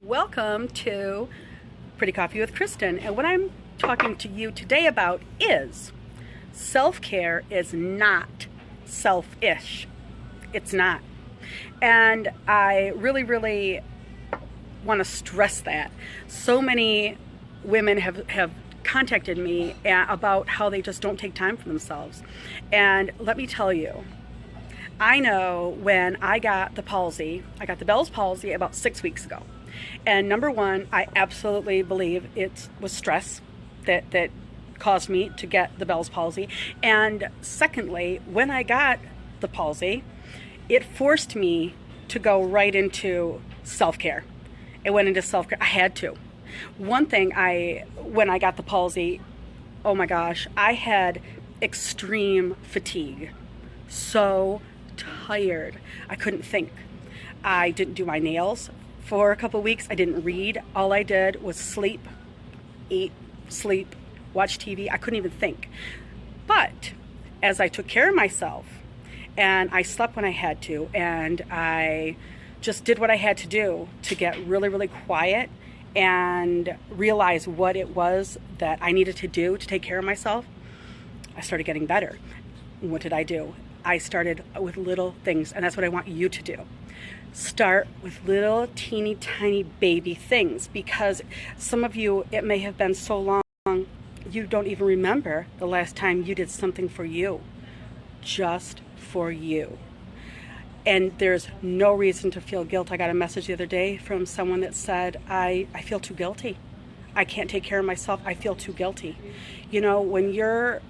Welcome to Pretty Coffee with Kristen, and what I'm talking to you today about is self-care is not selfish. It's not. And I really want to stress that. So many women have contacted me about how they just don't take time for themselves. And let me tell you, I know when I got the palsy, I got the Bell's palsy about 6 weeks ago. And number one, I absolutely believe it was stress that caused me to get the Bell's palsy. And secondly, when I got the palsy, it forced me to go right into self-care. It went into self-care. I had to. One thing when I got the palsy, oh my gosh, I had extreme fatigue. So tired. I couldn't think. I didn't do my nails for a couple weeks. I didn't read. All I did was sleep, eat, sleep, watch TV. I couldn't even think. But as I took care of myself and I slept when I had to, and I just did what I had to do to get really quiet and realize what it was that I needed to do to take care of myself, I started getting better. What did I do? I started with little things, and that's what I want you to do. Start with little teeny tiny baby things, because some of you, it may have been so long you don't even remember the last time you did something for you, just for you. And there's no reason to feel guilt. I got a message the other day from someone that said, I feel too guilty. I can't take care of myself. I feel too guilty. You know, when you're,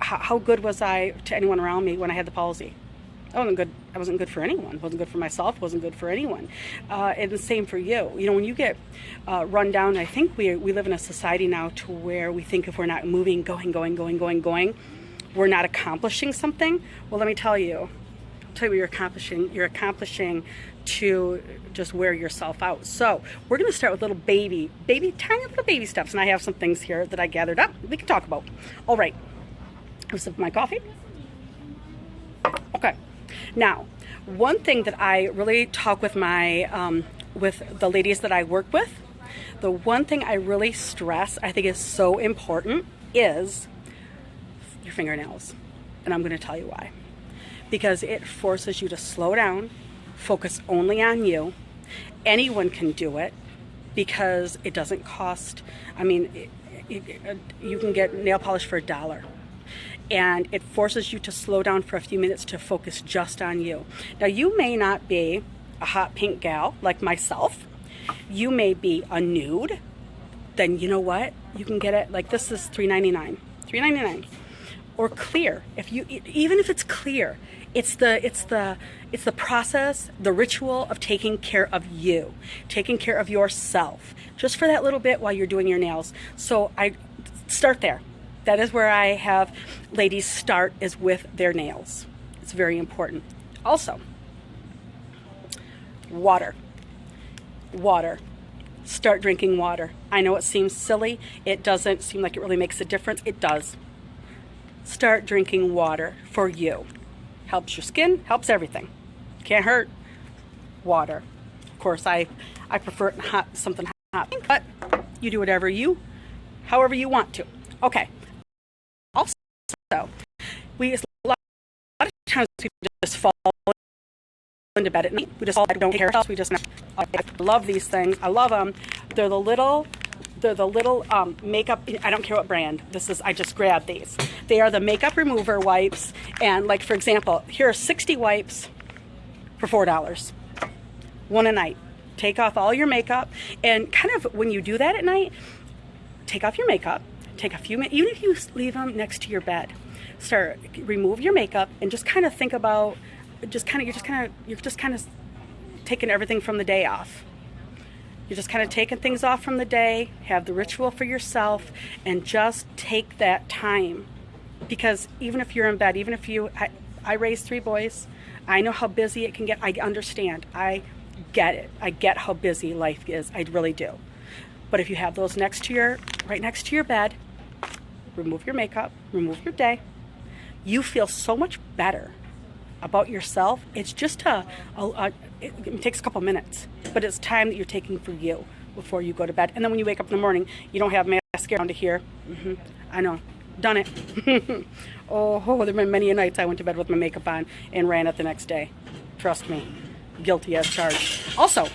how good was I to anyone around me when I had the palsy? I wasn't good. I wasn't good for anyone. Wasn't good for myself. Wasn't good for anyone. And the same for you. You know, when you get run down, I think we live in a society now to where we think if we're not moving, going, we're not accomplishing something. Well, let me tell you. I'll tell you what you're accomplishing. You're accomplishing to just wear yourself out. So we're going to start with little tiny little baby steps. And I have some things here that I gathered up we can talk about. All right. I'll sip my coffee. Okay. Now, one thing that I really talk with my with the ladies that I work with, the one thing I really stress, I think is so important, is your fingernails. And I'm going to tell you why. Because it forces you to slow down, focus only on you. Anyone can do it because it doesn't cost, I mean, you can get nail polish for $1. And it forces you to slow down for a few minutes to focus just on you. Now, you may not be a hot pink gal like myself. You may be a nude. Then you know what? You can get it, like this is $3.99. $3.99. Or clear. Even if it's clear, it's the process, the ritual of taking care of you, taking care of yourself, just for that little bit while you're doing your nails. So I start there. That is where I have ladies start, is with their nails. It's very important. Also, water. Water. Start drinking water. I know it seems silly. It doesn't seem like it really makes a difference. It does. Start drinking water for you. Helps your skin, helps everything. Can't hurt. Water. Of course, I prefer it hot, something hot, but you do however you want to. Okay. Also, a lot of times we just fall into bed at night. We just don't take care of ourselves. We just I love these things. I love them. They're the little makeup. I don't care what brand this is. I just grabbed these. They are the makeup remover wipes. And like, for example, here are 60 wipes for $4. One a night. Take off all your makeup. And kind of when you do that at night, take off your makeup. Take a few minutes, even if you leave them next to your bed. Remove your makeup and just kind of think about, you're just kind of taking everything from the day off. You're just kind of taking things off from the day, have the ritual for yourself, and just take that time. Because even if you're in bed, I raised 3 boys, I know how busy it can get. I understand. I get it. I get how busy life is. I really do. But if you have those right next to your bed, remove your makeup, remove your day, you feel so much better about yourself, it's just it takes a couple minutes, but it's time that you're taking for you before you go to bed. And then when you wake up in the morning, you don't have mascara down to here. I know, done it. Oh, there have been many nights I went to bed with my makeup on and ran it the next day. Trust me, guilty as charged. Also,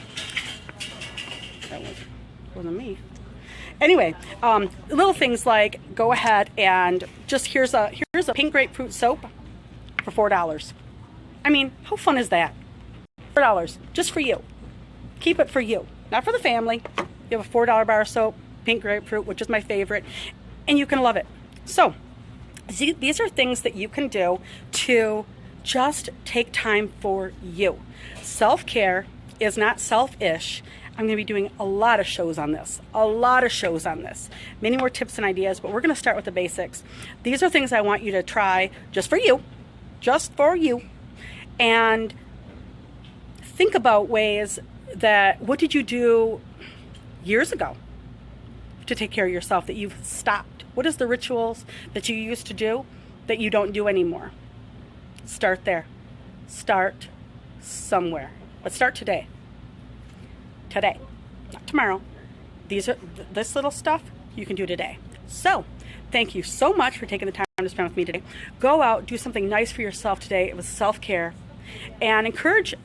that wasn't me. Anyway, little things like go ahead and just here's a pink grapefruit soap for $4. I mean, how fun is that? $4 just for you. Keep it for you, not for the family. You have a $4 bar of soap, pink grapefruit, which is my favorite, and you can love it. So these are things that you can do to just take time for you. Self-care is not selfish. I'm going to be doing a lot of shows on this, many more tips and ideas, but we're going to start with the basics. These are things I want you to try just for you, and think about ways that, what did you do years ago to take care of yourself that you've stopped? What is the rituals that you used to do that you don't do anymore? Start there. Start somewhere. But start today. Today, not tomorrow. This little stuff you can do today. So, thank you so much for taking the time to spend with me today. Go out, do something nice for yourself today. It was self-care. And encourage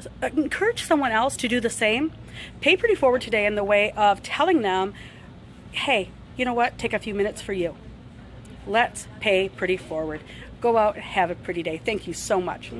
someone else to do the same. Pay Pretty Forward today in the way of telling them, hey, you know what? Take a few minutes for you. Let's pay pretty forward. Go out and have a pretty day. Thank you so much.